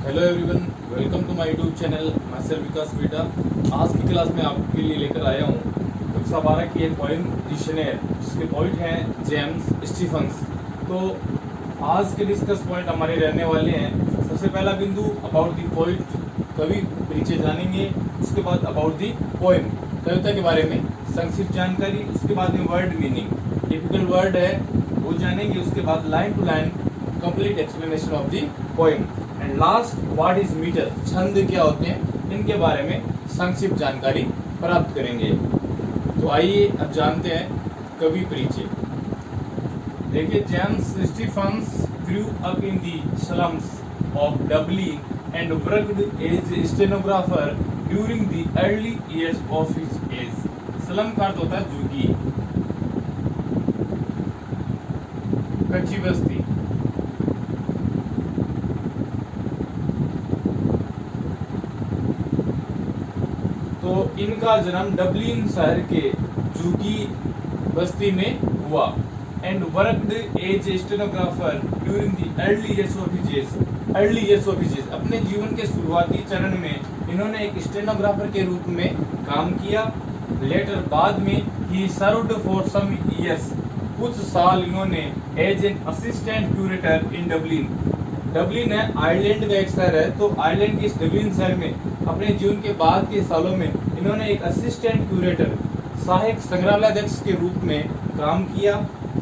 Hello everyone, welcome to my YouTube channel. मैं sir Vikas बेटा। आज की क्लास में आपके लिए लेकर आया हूँ कक्षा 12 की एक पोएम डिक्शनरी, जिसके पॉइंट हैं जेम्स स्टीफन्स। तो आज के डिस्कस पॉइंट हमारे रहने वाले हैं। सबसे पहला बिंदु अबाउट दी पोइट, कवि परिचय जानेंगे। उसके बाद अबाउट दी पोएम, कविता के बारे में संक्षिप्त जानकारी। उसके बाद में वर्ड मीनिंग, टिपिकल वर्ड है वो जानेंगे। उसके बाद line to line complete explanation of the poem and last what is metre, छंद क्या होते हैं, इनके बारे में संक्षिप्त जानकारी प्राप्त करेंगे। तो आइए अब जानते हैं कवि परिचय। देखिए, James Stephens grew up in the slums of Dublin and worked as a stenographer during the early years of his age। Slum का अर्थ होता है झुग्गी, कच्ची बस्ती। तो इनका जन्म डबलिन शहर के झुग्गी बस्ती में हुआ। And worked as a stenographer during the early years of his age. अपने जीवन के शुरुआती चरण में इन्होंने एक स्टेनोग्राफर के रूप में काम किया। लेटर बाद में ही सर्व्ड फॉर सम ईयर्स, कुछ साल इन्होंने as an assistant curator in Dublin. Dublin है आयरलैंड का एक शहर है, तो आयरलैंड के इस डबलिन शहर में अपने जीवन के बाद के सालों में इन्होंने एक असिस्टेंट क्यूरेटर, सहायक संग्रहालयाध्यक्ष के रूप में काम किया।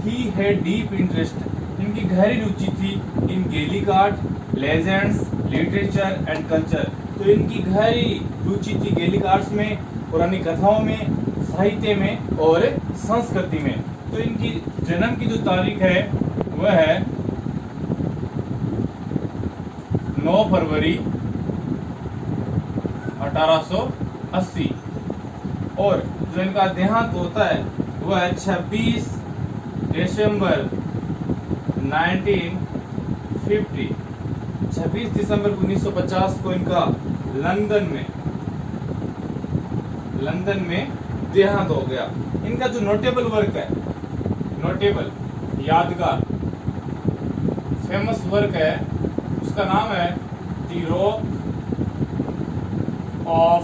ही हैड डीप इंटरेस्ट, इनकी गहरी रुचि थी in Gaelic art, legends, literature and culture. तो इनकी गहरी रुचि थी गैलिक आर्ट्स में, पुरानी कथाओं में, साहित्य में और संस्कृति में। तो इनकी जन्म की जो तारीख है वह है 9 फरवरी 1880 और जो इनका देहांत होता है वह 26 दिसंबर 1950। 26 दिसंबर 1950 को इनका लंदन में देहांत हो गया। इनका जो नोटेबल वर्क है, नोटेबल यादगार फेमस वर्क है, उसका नाम है द रॉक ऑफ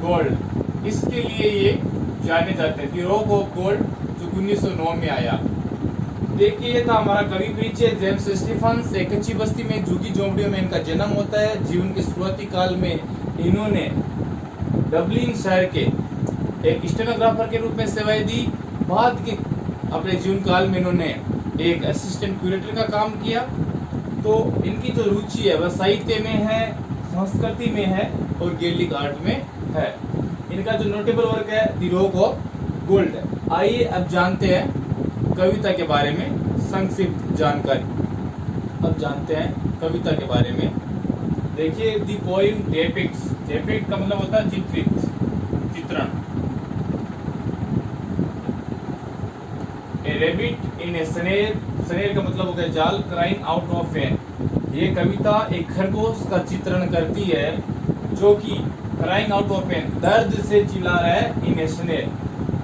गोल्ड। इसके लिए ये जाने जाते हैं, द रॉक ऑफ गोल्ड, जो 1909 में आया। देखिए, ये था हमारा कवि परिचय जेम्स स्टीफन्स। एक कच्ची बस्ती में झुग्गी झोंपड़ियों में इनका जन्म होता है। जीवन के शुरुआती काल में इन्होंने डबलिन शहर के एक स्टेनोग्राफर के रूप में सेवाएं दी। बाद के अपने जीवन काल में इन्होंने एक असिस्टेंट क्यूरेटर का काम किया। तो इनकी जो रुचि है वह साहित्य में है, संस्कृति में है और गैलिक आर्ट में है। इनका जो नोटेबल वर्क है द रॉक ऑफ गोल्ड है। आइए अब जानते हैं कविता के बारे में संक्षिप्त जानकारी। अब जानते हैं कविता के बारे में। देखिए, द पोएम डेपिक्ट्स, डेपिक्ट का मतलब होता है चित्रित, चित्रण। ए rabbit in A snare, snare का मतलब हो गया जाल, क्राइंग आउट ऑफ पेन। ये कविता एक खरगोश का चित्रण करती है जो कि क्राइंग आउट ऑफ पेन, दर्द से चिल्ला रहा है, इन ए स्नेर।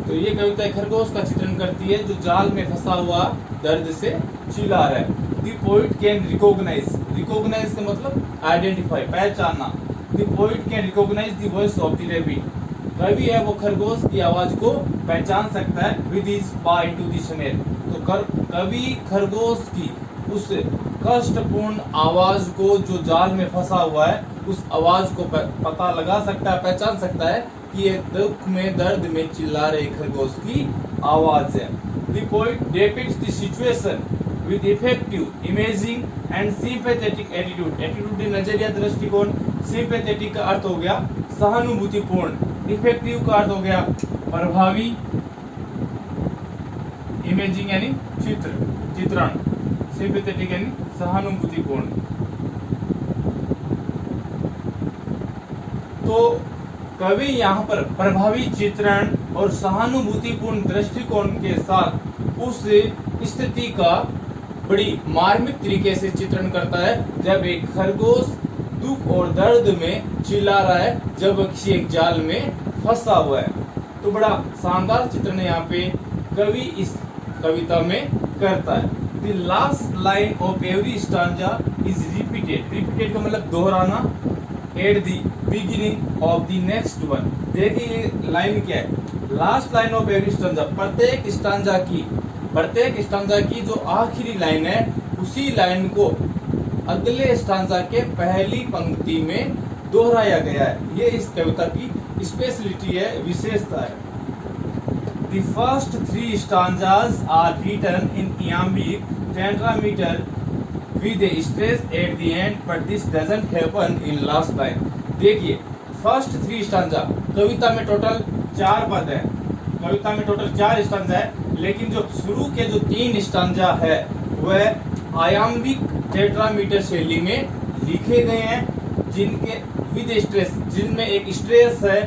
तो ये कविता एक खरगोश का चित्रण करती है जो जाल में फंसा हुआ दर्द से चिल्ला रहा है। The poet can recognise, recognise का मतलब आइडेंटिफाई, पहचानना। The poet can recognise the voice of the rabbit. कवि है वो खरगोश की आवाज को पहचान सकता है विद हिज पा इनटू द स्नेर। तो कवि खरगोश की उस कष्टपूर्ण आवाज को, जो जाल में फंसा हुआ है, उस आवाज को पता लगा सकता है, पहचान सकता है कि ये दुख में, दर्द में चिल्ला रहे खरगोश की आवाज है। The poet depicts the situation with effective imaging and sympathetic attitude. Attitude नजरिया, दृष्टिकोण। सिंपैथेटिक का अर्थ हो गया सहानुभूतिपूर्ण, इफेक्टिव का अर्थ हो गया प्रभावी, इमेजिंग यानी चित्रण, सिंपैथेटिक यानी सहानुभूतिपूर्ण। तो कवि यहाँ पर प्रभावी चित्रण और सहानुभूतिपूर्ण दृष्टिकोण के साथ उस स्थिति का बड़ी मार्मिक तरीके से चित्रण करता है जब एक खरगोश दुख और दर्द में चिल्ला रहा है, जब वह किसी एक जाल में फंसा हुआ है। तो बड़ा शानदार चित्रण यहाँ पे कवि इस कविता में करता है। The last line of every stanza is repeated. Repeated का मतलब दोहराना। At the beginning of the next one. देखिए ये लाइन क्या है, last line of every stanza, प्रत्येक स्टांजा की जो आखिरी लाइन है उसी लाइन को अगले स्टांजा के पहली पंक्ति में दोहराया गया है। ये इस कविता की स्पेशलिटी है, विशेषता है। The first three stanzas are written in iambic tetrameter with a stress at the end, but this doesn't happen in last line। देखिए फर्स्ट थ्री स्टांजा, कविता में टोटल 4 पद है, कविता में टोटल 4 स्टांजा है, लेकिन जो शुरू के जो 3 स्टांजा है वह आयाम्बिक टेट्रामीटर शैली में लिखे गए हैं, जिनके विद स्ट्रेस, जिनमें एक स्ट्रेस है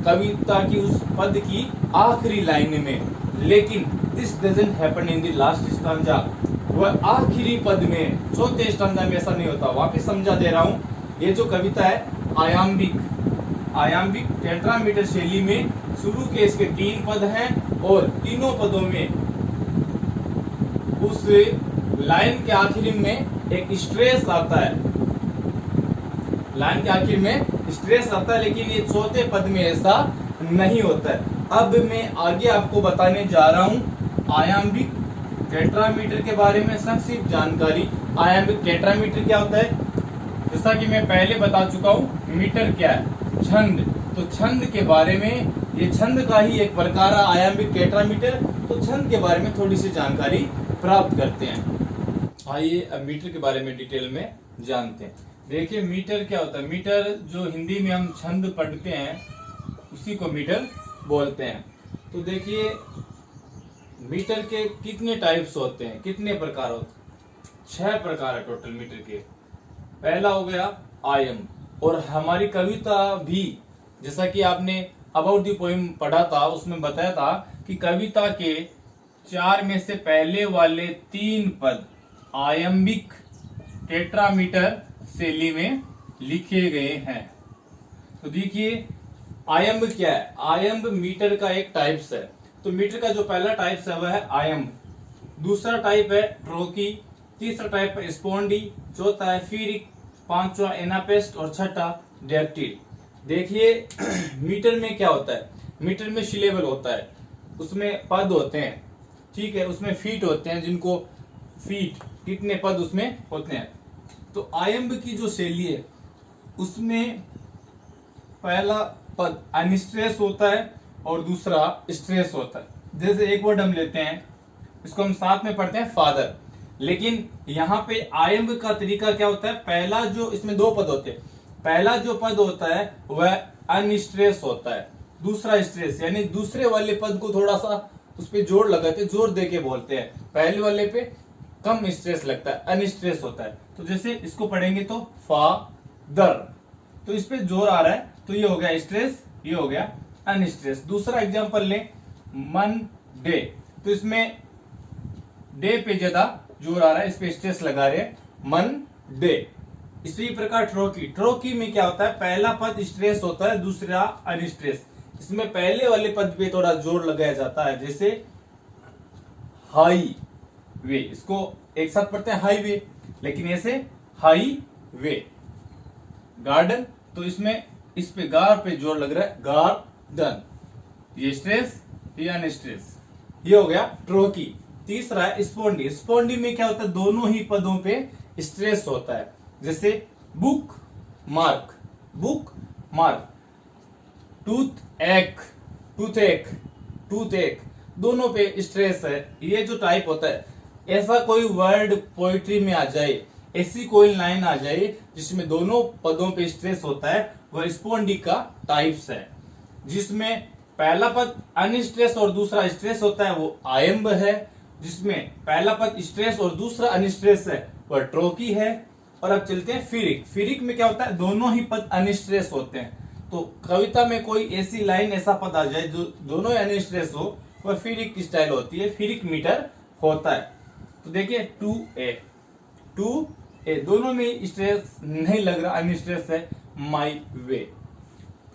कविता की उस पद की आखिरी लाइन में। लेकिन this doesn't happen in the last stanza, वह आखिरी पद में, चौथे स्टांजा में ऐसा नहीं होता। वापस समझा दे रहा हूं, ये जो कविता है आयाम्बिक टेट्रामीटर शैली में शुरू के इसके 3 पद हैं और तीनों पदों में उस लाइन के आखिरी में एक स्ट्रेस आता है, लाइन के आखिर में स्ट्रेस आता है, लेकिन ये चौथे पद में ऐसा नहीं होता है। अब मैं आगे आपको बताने जा रहा हूं आयाम्बिक टेट्रामीटर के बारे में संक्षिप्त जानकारी। आयाम्बिक टेट्रामीटर क्या होता है, जैसा कि मैं पहले बता चुका हूं। मीटर क्या है, छंद, तो छंद के बारे में, ये छंद का ही एक प्रकार है आयाम्बिक टेट्रामीटर, तो छंद के बारे में थोड़ी सी जानकारी प्राप्त करते हैं। आइए अब मीटर के बारे में डिटेल में जानते हैं। देखिए मीटर क्या होता है, मीटर जो हिंदी में हम छंद पढ़ते हैं उसी को मीटर बोलते हैं। तो देखिए मीटर के कितने टाइप्स होते हैं, कितने प्रकार होते हैं, 6 प्रकार है टोटल मीटर के। पहला हो गया आयम, और हमारी कविता भी, जैसा कि आपने अबाउट द पोएम पढ़ा था, उसमें बताया था कि कविता के 4 में से पहले वाले 3 पद आयम्बिक टेट्रामीटर शैली में लिखे गए हैं। तो देखिए आयम्ब क्या है, आयम्ब मीटर का एक टाइप्स है। तो मीटर का जो पहला टाइप्स है वह है आयम्ब, दूसरा टाइप है ट्रोकी, तीसरा टाइप है स्पॉन्डी, चौथा है फीरिक, पांचवा एनापेस्ट और छठा डेक्टिल। देखिए मीटर में क्या होता है, मीटर में सिलेबल होता है, उसमें पद होते हैं, ठीक है, उसमें फीट होते हैं, जिनको फीट, कितने पद उसमें होते हैं। तो आयम्ब की जो शैली है उसमें पहला पद अनस्ट्रेस होता है और दूसरा स्ट्रेस होता है। जैसे एक वर्ड हम लेते हैं, इसको हम साथ में पढ़ते हैं फादर, लेकिन यहाँ पे आयम्ब का तरीका क्या होता है, पहला जो, इसमें 2 पद होते हैं, पहला जो पद होता है वह अनस्ट्रेस होता है, दूसरा स्ट्रेस, यानी दूसरे वाले पद को थोड़ा सा उस पर जोर लगाते हैं, जोर देके बोलते हैं, पहले वाले पे कम स्ट्रेस लगता है, अनस्ट्रेस होता है। तो जैसे इसको पढ़ेंगे तो फादर, तो इस पे जोर आ रहा है, तो ये हो गया स्ट्रेस, ये हो गया अनस्ट्रेस। दूसरा एग्जांपल लें, मन डे, तो इसमें डे पे ज्यादा जोर आ रहा है, इस पे स्ट्रेस लगा रहे हैं, मन डे। इसी प्रकार ट्रोकी, ट्रोकी में क्या होता है, पहला पद स्ट्रेस होता है, दूसरा अनस्ट्रेस, इसमें पहले वाले पद पे थोड़ा जोर लगाया जाता है, जैसे हाई वे, इसको एक साथ पढ़ते हैं हाईवे, लेकिन ऐसे हाई वे। गार्डन, तो इसमें इस पे गार पे जोर लग रहा है, गार्डन, ये स्ट्रेस, ये अनस्ट्रेस, ये हो गया ट्रोकी। तीसरा है स्पॉन्डी, स्पॉन्डी में क्या होता है, दोनों ही पदों पे स्ट्रेस होता है, जैसे book mark, book mark, tooth एक, टूथ एक, टूथ एक, दोनों पे स्ट्रेस है। ये जो टाइप होता है, ऐसा कोई वर्ड पोइट्री में आ जाए, ऐसी कोई लाइन आ जाए जिसमें दोनों पदों पे स्ट्रेस होता है, वह स्पॉन्डी का टाइप्स है। जिसमें पहला पद अनस्ट्रेस और दूसरा स्ट्रेस होता है वो आयम्ब है, जिसमें पहला पद स्ट्रेस और दूसरा अनस्ट्रेस है वह ट्रोकी है। और अब चलते हैं फिरिक, फिरिक में क्या होता है, दोनों ही पद अनस्ट्रेस होते हैं। तो कविता में कोई ऐसी लाइन, ऐसा पद आ जाए जो दोनों ही अनस्ट्रेस हो, वह फिरिक की स्टाइल होती है, फिरिक मीटर होता है। तो देखिए 2A दोनों में स्ट्रेस नहीं लग रहा, अनस्ट्रेस है, माई वे।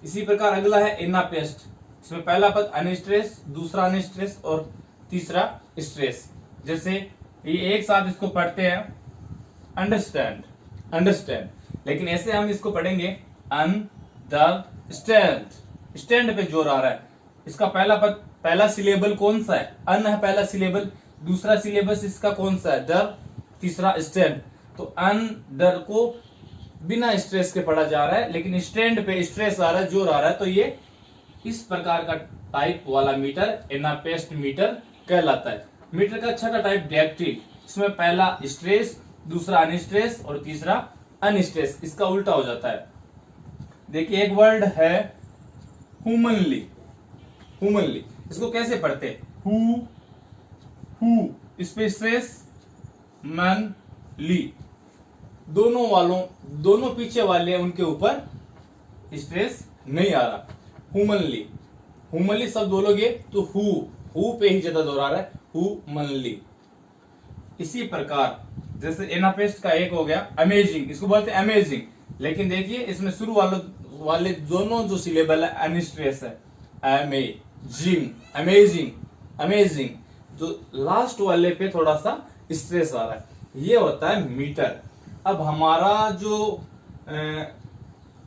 इसी प्रकार अगला है एनापेस्ट, इसमें पहला पद अनस्ट्रेस, दूसरा अनस्ट्रेस और तीसरा स्ट्रेस, जैसे ये एक साथ इसको पढ़ते हैं अंडरस्टैंड, अंडरस्टैंड, लेकिन ऐसे हम इसको पढ़ेंगे अंडरस्टैंड, स्टैंड पे जोर आ रहा है। इसका पहला सिलेबल कौन सा है? अन है पहला सिलेबल। दूसरा सिलेबस इसका कौन सा है? डर। तीसरा स्टैंड। तो अन डर को बिना स्ट्रेस के पढ़ा जा रहा है, लेकिन स्टैंड पे स्ट्रेस आ रहा है, जोर आ रहा है, तो ये इस प्रकार का टाइप वाला मीटर एनापेस्ट मीटर कहलाता है। मीटर का छठा टाइप डायक्टिल, इसमें पहला स्ट्रेस, दूसरा अनस्ट्रेस और तीसरा अनस्ट्रेस, इसका उल्टा हो जाता है। देखिए एक वर्ड है हुमनली, हुमनली, इसको कैसे पढ़ते हैं? हु इस पे स्ट्रेस, मन ली, दोनों पीछे वाले उनके ऊपर स्ट्रेस नहीं आ रहा। हुमनली, हुमनली शब्द बोलोगे तो हु पे ही ज्यादा जोर आ रहा है, हुमनली। इसी प्रकार जैसे एनापेस्ट का एक हो गया अमेजिंग, इसको बोलते हैं अमेजिंग, लेकिन देखिए इसमें शुरू वाले दोनों जो सिलेबल है अनस्ट्रेस है, अमेजिंग, अमेजिंग, अमेजिंग, जो लास्ट वाले पे थोड़ा सा स्ट्रेस आ रहा है, ये होता है मीटर। अब हमारा जो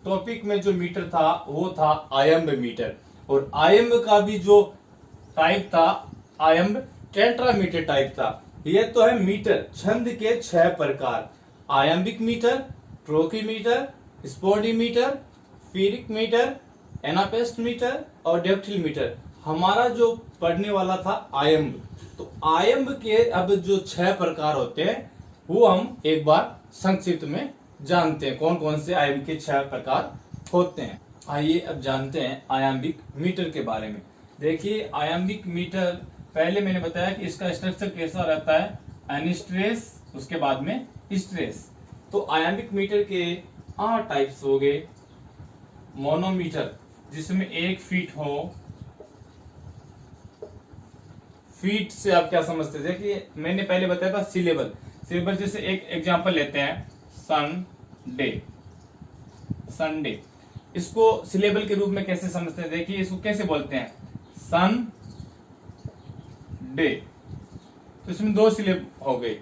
टॉपिक में जो मीटर था वो था आयम्ब मीटर, और आयम्ब का भी जो टाइप था आयम्ब टेट्रामीटर टाइप था। यह तो है मीटर, छंद के 6 प्रकार, iambic metre, ट्रोकीमीटर, स्पोडीमीटर, फीरिक metre, anapaest metre और डायक्टिल मीटर। हमारा जो पढ़ने वाला था आयम्ब, तो आयम्ब के अब जो 6 प्रकार होते हैं वो हम एक बार संक्षिप्त में जानते हैं, कौन कौन से आयम्ब के 6 प्रकार होते हैं। आइए अब जानते हैं आयम्बिक मीटर के बारे में। देखिए आयम्बिक मीटर, पहले मैंने बताया कि इसका स्ट्रक्चर कैसा रहता है, अनस्ट्रेस, उसके बाद में स्ट्रेस। तो आयम्बिक मीटर के 8 टाइप्स हो गए। मोनोमीटर, जिसमें 1 फीट हो। फीट से आप क्या समझते थे कि मैंने पहले बताया था सिलेबल, सिलेबल जैसे एक एग्जांपल लेते हैं, संडे, संडे, इसको सिलेबल के रूप में कैसे समझते हैं? देखिए इसको कैसे बोलते हैं, सन डे, तो इसमें 2 सिलेबल हो गए,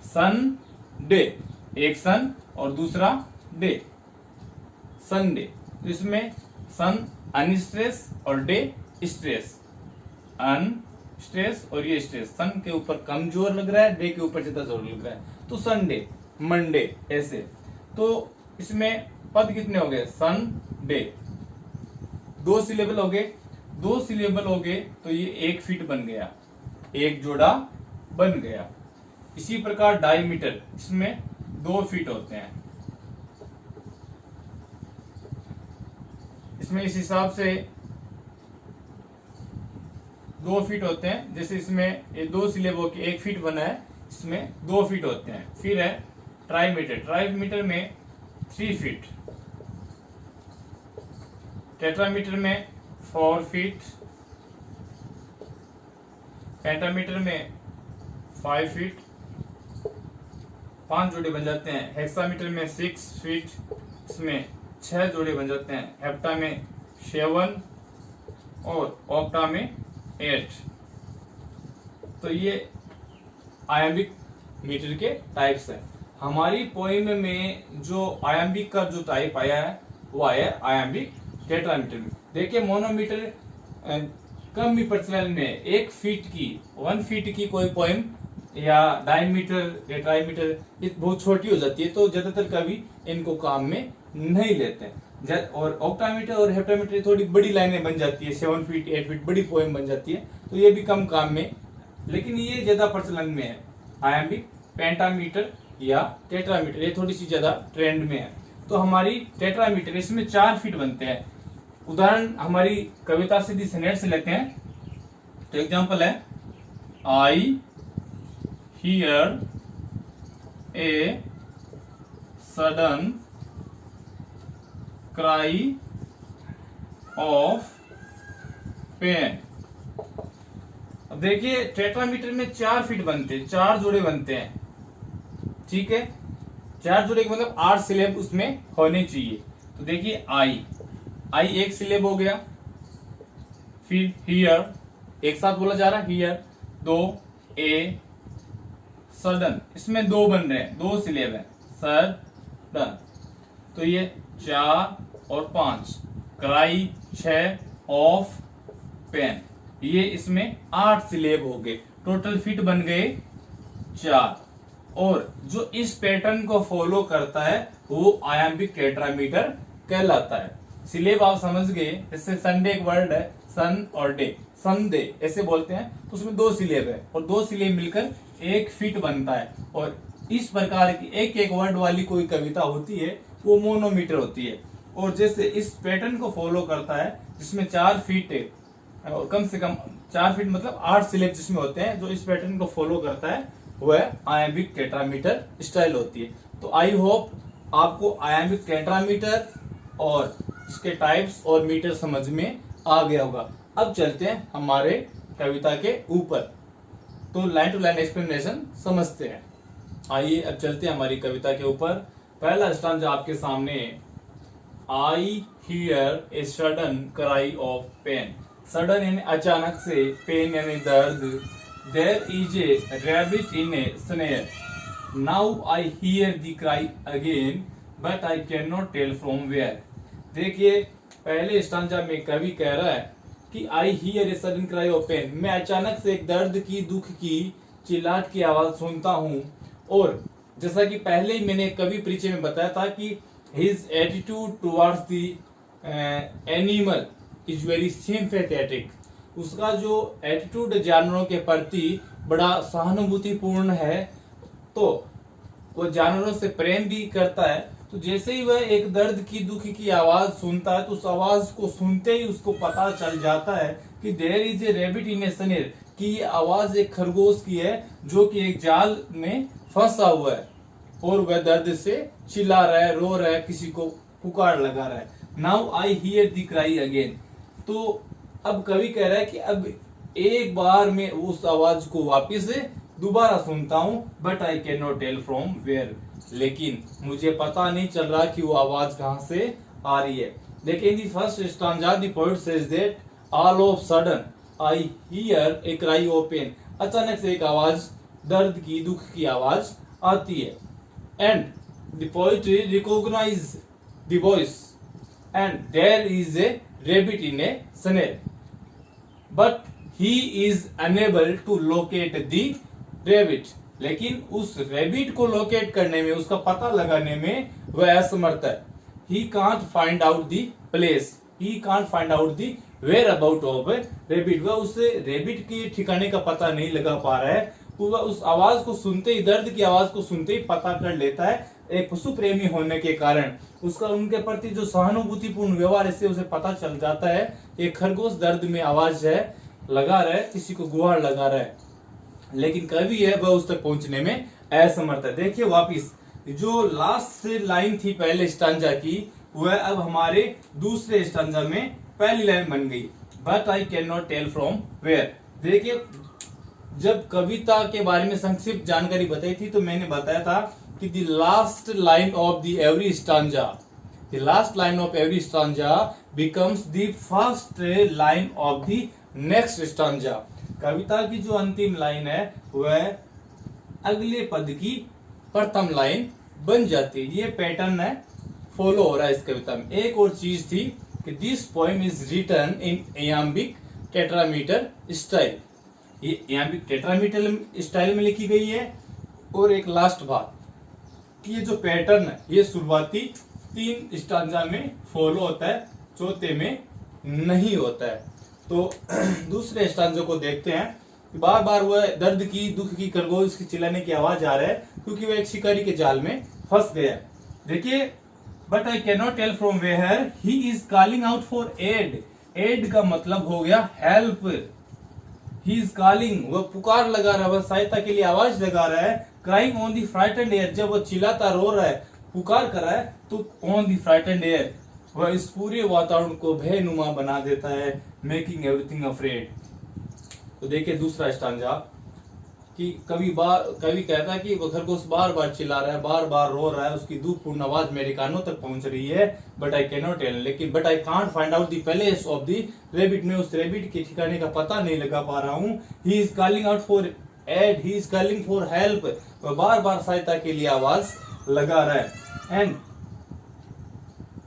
सन डे, एक सन और दूसरा डे, संडे। तो इसमें सन अनस्ट्रेस और डे स्ट्रेस, अन स्ट्रेस और ये स्ट्रेस, सन के ऊपर कम जोर लग रहा है, डे के ऊपर ज्यादा जोर लग रहा है, तो संडे, मंडे, ऐसे। तो इसमें पद कितने हो गए? सन डे, 2 सिलेबल हो गए, 2 सिलेबल हो गए तो ये 1 फीट बन गया, एक जोड़ा बन गया। इसी प्रकार डायमीटर, इसमें 2 फीट होते हैं, इसमें इस हिसाब से 2 फीट होते हैं। जैसे इसमें ये 2 सिलेबल के 1 फीट बना है, इसमें 2 फीट होते हैं। फिर है ट्राईमीटर, ट्राईमीटर में 3 फीट, टेट्रामीटर में 4 फीट, पेंटामीटर में 5 फीट, 5 जोड़े बन जाते हैं। हेक्सामीटर में 6 फीट, इसमें 6 जोड़े बन जाते हैं। हेप्टा में 7 और ऑक्टा में 8। तो ये आयम्बिक मीटर के टाइप्स है। हमारी पोएम में जो आयम्बिक का जो टाइप आया है वो आया है आयम्बिक टेट्रामीटर में। देखिए मोनोमीटर कम ही प्रचलन में 1 फीट की, 1 फीट की कोई पोएम या डायमीटर या ट्राईमीटर बहुत छोटी हो जाती है, तो ज्यादातर कवि इनको काम में नहीं लेते हैं। और ऑक्टामीटर और हेप्टामीटर थोड़ी बड़ी लाइनें बन जाती है, 7 फीट 8 फीट बड़ी पोएम बन जाती है, तो ये भी कम काम में, लेकिन ये ज्यादा प्रचलन में है। आयम्बिक, पेंटामीटर या टेट्रामीटर, ये थोड़ी सी ज्यादा ट्रेंड में है। तो हमारी टेट्रामीटर, इसमें 4 फीट बनते हैं। उदाहरण हमारी कविता से दी सनेट से लेते हैं, तो एग्जांपल है, I hear a sudden cry of pain. अब देखिए टेट्रामीटर में 4 फीट बनते हैं, 4 जोड़े बनते हैं, ठीक है। 4 जोड़े का मतलब 8 सिलेब उसमें होने चाहिए। तो देखिए आई, आई एक सिलेब हो गया। फिर हियर, एक साथ बोला जा रहा है हियर, 2 ए सडन, इसमें दो बन रहे हैं, दो सिलेब है, सडन, तो ये 4 और 5, क्राई 6, ऑफ पेन, ये इसमें 8 सिलेब हो गए, टोटल फिट बन गए 4। और जो इस पैटर्न को फॉलो करता है वो आयाम्बिक टेट्रामीटर कहलाता है। सिलेब आप समझ गए, जैसे संडे एक वर्ड है, सन और डे, संडे ऐसे बोलते हैं, तो उसमें दो सिलेब है और दो सिलेब मिलकर एक फिट बनता है। और इस प्रकार की एक एक वर्ड वाली कोई कविता होती है वो मोनोमीटर होती है। और जैसे इस पैटर्न को फॉलो करता है जिसमें 4 फीट और कम से कम 4 फीट मतलब 8 सिलेब जिसमें होते हैं, जो इस पैटर्न को फॉलो करता है वह आयाम्बिक टेट्रामीटर स्टाइल होती है। तो आई होप आपको आयाम्बिक टेट्रामीटर और इसके टाइप्स और मीटर समझ में आ गया होगा। अब चलते हैं हमारे कविता के ऊपर, तो लाइन टू लाइन एक्सप्लेनेशन समझते हैं। आइए अब चलते हैं हमारी कविता के ऊपर। पहला स्टांजा आपके सामने, I hear a sudden cry of pain. Sudden यानी अचानक से, पेन यानी दर्द। There is a rabbit in a snare, now I hear the cry again but I can not tell from where. देखिए पहले स्टांजा में कवि कह रहा है कि I hear a sudden cry of pain, मैं अचानक से एक दर्द की, दुख की चिल्लाहट की आवाज सुनता हूँ। और जैसा कि पहले ही मैंने कवि परिचय में बताया था कि his attitude towards the animal is very sympathetic, उसका जो एटीट्यूड जानवरों के प्रति बड़ा सहानुभूतिपूर्ण है, तो वो जानवरों से प्रेम भी करता है। तो जैसे ही वह एक दर्द की, दुख की आवाज सुनता है तो उस आवाज को सुनते ही उसको पता चल जाता है कि there is a rabbit in a snare, कि ये आवाज एक खरगोश की है जो कि एक जाल में फंसा हुआ है और वह दर्द से चिल्ला रहा है, रो रहा है, किसी को पुकार लगा रहा है। Now I hear the cry again, तो अब कवि कह रहा है कि अब एक बार मैं उस आवाज को वापिस से दोबारा सुनता हूं, but I can not tell from where, लेकिन मुझे पता नहीं चल रहा कि वो आवाज कहां से आ रही है। लेकिन the first stanza the poet says that all of sudden I hear a cry of pain, अचानक से एक आवाज, दर्द की, दुख की आवाज आती है। And the poet recognise the voice and there is a rabbit in a snare, but he is unable to locate the rabbit, लेकिन उस रैबिट को लोकेट करने में, उसका पता लगाने में वह असमर्थ है। He can't find out the place, he can't find out the whereabout of rabbit, वह उसे रैबिट के ठिकाने का पता नहीं लगा पा रहा है। वह उस आवाज को सुनते ही, दर्द की आवाज को सुनते ही पता कर लेता है, एक पशु प्रेमी होने के कारण उसका उनके प्रति जो सहानुभूतिपूर्ण व्यवहार, इससे उसे पता चल जाता है एक खरगोश दर्द में आवाज है लगा रहा है, किसी को गुहार लगा रहा है, लेकिन कवि है वह उस तक पहुंचने में असमर्थ है। देखिए वापिस जो लास्ट लाइन थी पहले स्टांजा की, वह अब हमारे दूसरे स्टांजा में पहली लाइन बन गई, but I can not tell from where. देखिए जब कविता के बारे में संक्षिप्त जानकारी बताई थी तो मैंने बताया था कि the last line of the every stanza, the last line of every stanza becomes the first line of the next stanza. कविता की जो अंतिम लाइन है वह अगले पद की प्रथम लाइन बन जाती है। ये पैटर्न है, फॉलो हो रहा है इस कविता में। एक और चीज थी कि this poem is written in iambic tetrameter style, ये इयाम्बिक टेट्रामीटर स्टाइल में लिखी गई है। और एक लास्ट बात कि ये जो पैटर्न है ये शुरुआती 3 स्टांजा में फॉलो होता है, चौथे में नहीं होता है। तो दूसरे स्टांजों को देखते हैं। बार बार वह दर्द की, दुख की, खरगोश की चिल्लाने की आवाज आ रहा है क्योंकि वह एक शिकारी के जाल में फंस गया। देखिए but I can not tell from where he is calling out for aid, aid का मतलब हो गया हेल्प। ही इज कॉलिंग, वह पुकार लगा रहा है, वह सहायता के लिए आवाज लगा रहा है। Crying on the frightened air, जब वह चिल्लाता रो रहा है, पुकार कर रहा है, तो ऑन द फ्राइटेंड एयर, वह इस पूरे वातावरण को भयनुमा बना देता है, मेकिंग एवरीथिंग अफ्रेड। तो देखिए दूसरा स्टांजा कि कवि कहता है कि वह खरगोश बार बार चिल्ला रहा है, बार बार रो रहा है, उसकी दुखपूर्ण आवाज मेरे कानों तक पहुंच रही है, but I can not tell, लेकिन but I can't find out the place of the rabbit, में उस रैबिट के ठिकाने का पता नहीं लगा पा रहा हूँ। He is calling out for aid, he is calling for help, वह बार बार सहायता के लिए आवाज लगा रहा है। And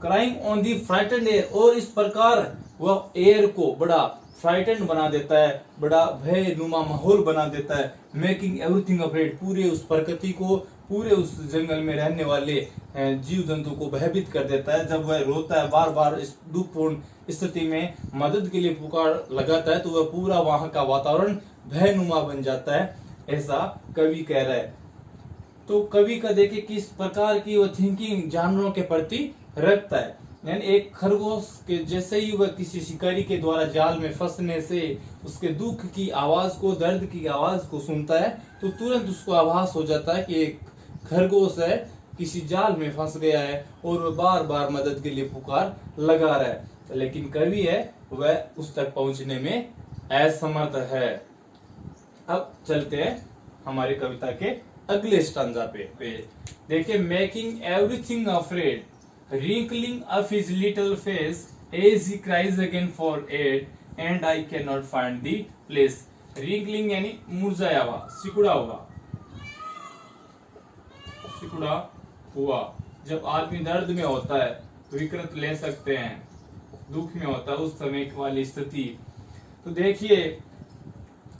crying on the frightened air, और इस प्रकार वह एयर को बड़ा फ्राइटेंड बना देता है, बड़ा भय नुमा माहौल बना देता है। मेकिंग एवरीथिंग अफ्रेड, पूरे उस प्रकृति को, पूरे उस जंगल में रहने वाले जीव जंतु को भयभीत कर देता है। जब वह रोता है बार बार इस दुखपूर्ण स्थिति में मदद के लिए पुकार लगाता है, तो वह पूरा वहां का वातावरण भयनुमा बन जाता है, ऐसा कवि कह रहा है। तो कवि का देखिए किस प्रकार की वह थिंकिंग जानवरों के प्रति रखता है। यानी एक खरगोश के जैसे ही वह किसी शिकारी के द्वारा जाल में फंसने से उसके दुख की आवाज को, दर्द की आवाज को सुनता है, तो तुरंत उसको आभास हो जाता है कि एक खरगोश है, किसी जाल में फंस गया है और वह बार बार मदद के लिए पुकार लगा रहा है। लेकिन कवि है वह उस तक पहुंचने में असमर्थ है। अब चलते हैं हमारी कविता के अगले स्टांजा पे। देखिए, making everything afraid, wrinkling up his little face as he cries again for aid, and I cannot find the place. wrinkling यानी मुरझाया हुआ, सिकुड़ा हुआ, सिकुड़ा हुआ। जब आदमी दर्द में होता है, विकृत ले सकते हैं, दुख में होता है, उस समय वाली स्थिति। तो देखिए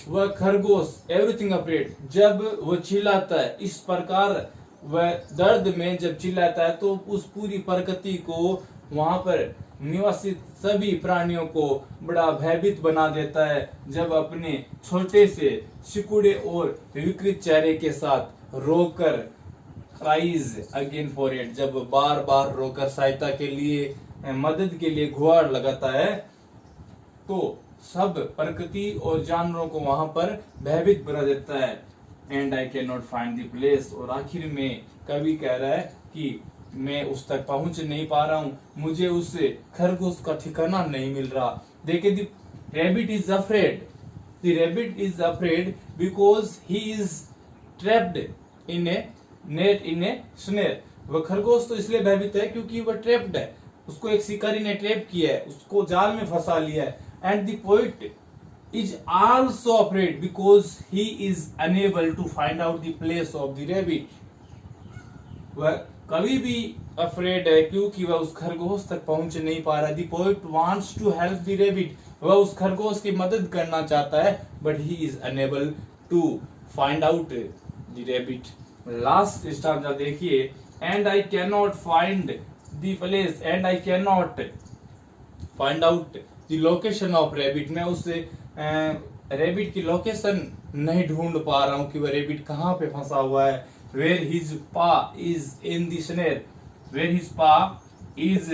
वह खरगोश एवरीथिंग अफ्रेड, जब वह चिल्लाता है इस प्रकार, वह दर्द में जब चिल्लाता है तो उस पूरी प्रकृति को, वहां पर निवासित सभी प्राणियों को बड़ा भयभीत बना देता है। जब अपने छोटे से सिकुड़े और विकृत चेहरे के साथ रोकर क्राइज अगेन फॉर इट, जब बार बार रोकर सहायता के लिए, मदद के लिए गुहार लगाता है, तो सब प्रकृति और जानवरों को वहां पर भयभीत बना देता है। And I can not find the place, और आखिर में कवि कह रहा है कि मैं उस तक पहुंच नहीं पा रहा हूं, मुझे उस खरगोश का ठिकाना नहीं मिल रहा। देखिए, the rabbit is afraid, the rabbit is afraid because he is trapped in A net in A snare. वह खरगोश तो इसलिए भयभीत है क्योंकि वह ट्रैप्ड है, उसको एक शिकारी ने ट्रैप किया है, उसको जाल में फंसा लिया है। And the poet is also afraid because he is unable to find out the place of the rabbit. वह कभी भी afraid है क्योंकि वह उस खरगोश तक पहुंच नहीं पा रहा। The poet wants to help the rabbit, वह उस खरगोश की मदद करना चाहता है, but he is unable to find out the rabbit. Last stanza देखिए, and I cannot find the place, and I cannot find out the location of rabbit. मैं उस रेबिट की लोकेशन नहीं ढूंढ पा रहा हूं कि वह रेबिट कहाँ पे फंसा हुआ है। Where his paw is in the snare, where his paw is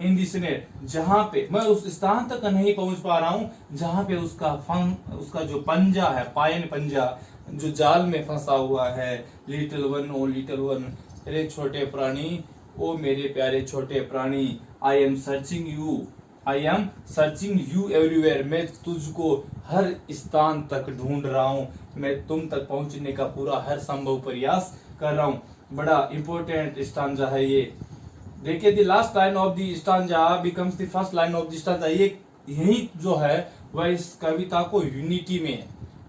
in the snare, जहां पे मैं उस स्थान तक नहीं पहुंच पा रहा हूं जहां पे उसका जो पंजा है, पायन पंजा, जो जाल में फंसा हुआ है। लिटिल वन, ओ लिटिल वन, मेरे छोटे प्राणी, ओ मेरे प्यारे छोटे प्राणी, I am searching you, I am searching you everywhere, मैं तुझको हर स्थान तक ढूंढ रहा हूँ, मैं तुम तक पहुंचने का पूरा हर संभव प्रयास कर रहा हूँ। बड़ा इंपॉर्टेंट स्टांजा है ये। देखिए, the last line of the stanza becomes the first line of the stanza. ये यही जो है वह इस कविता को यूनिटी में,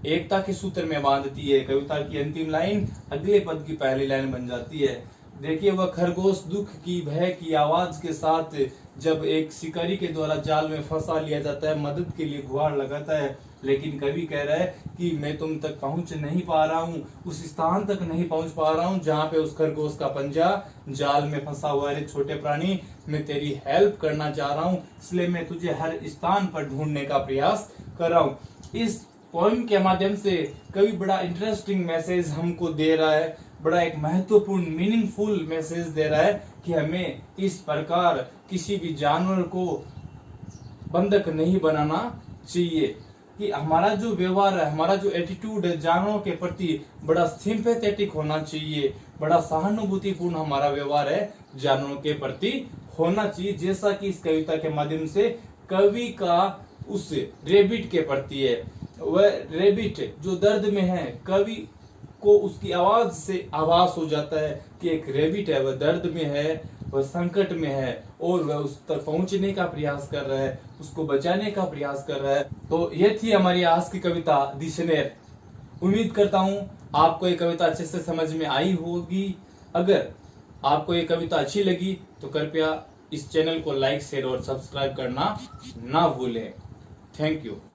एकता के सूत्र में बांधती है। कविता की अंतिम लाइन अगले पद की पहली लाइन बन जाती है। देखिए, वह खरगोश दुख की, भय की आवाज के साथ जब एक शिकारी के द्वारा जाल में फंसा लिया जाता है, मदद के लिए गुहार लगाता है, लेकिन कवि कह रहा है कि मैं तुम तक पहुंच नहीं पा रहा हूं, उस स्थान तक नहीं पहुंच पा रहा हूं जहां पे उस खरगोश का पंजा जाल में फंसा हुआ है। छोटे प्राणी, मैं तेरी हेल्प करना चाह रहा हूं, इसलिए मैं तुझे हर स्थान पर ढूंढने का प्रयास कर रहा हूं। इस पोएम के माध्यम से कवि बड़ा इंटरेस्टिंग मैसेज हमको दे रहा है, बड़ा एक महत्वपूर्ण मीनिंगफुल मैसेज दे रहा है कि हमें इस प्रकार किसी भी जानवर को बंधक नहीं बनाना चाहिए, कि हमारा जो व्यवहार है, हमारा जो एटीट्यूड है जानवरों के प्रति, बड़ा सिंपैथेटिक होना चाहिए, बड़ा सहानुभूतिपूर्ण हमारा व्यवहार है जानवरों के प्रति होना चाहिए। जैसा कि इस कविता के माध्यम से कवि का उस रेबिट के प्रति है। वह रेबिट जो दर्द में है, कवि को उसकी आवाज से आभास हो जाता है कि एक रेबिट है, वह दर्द में है, वह संकट में है और वह उस तक पहुंचने का प्रयास कर रहा है, उसको बचाने का प्रयास कर रहा है। तो ये थी हमारी आज की कविता द स्नेर। उम्मीद करता हूं आपको ये कविता अच्छे से समझ में आई होगी। अगर आपको ये कविता अच्छी लगी तो कृपया इस चैनल को लाइक, शेयर और सब्सक्राइब करना ना भूलें। Thank you.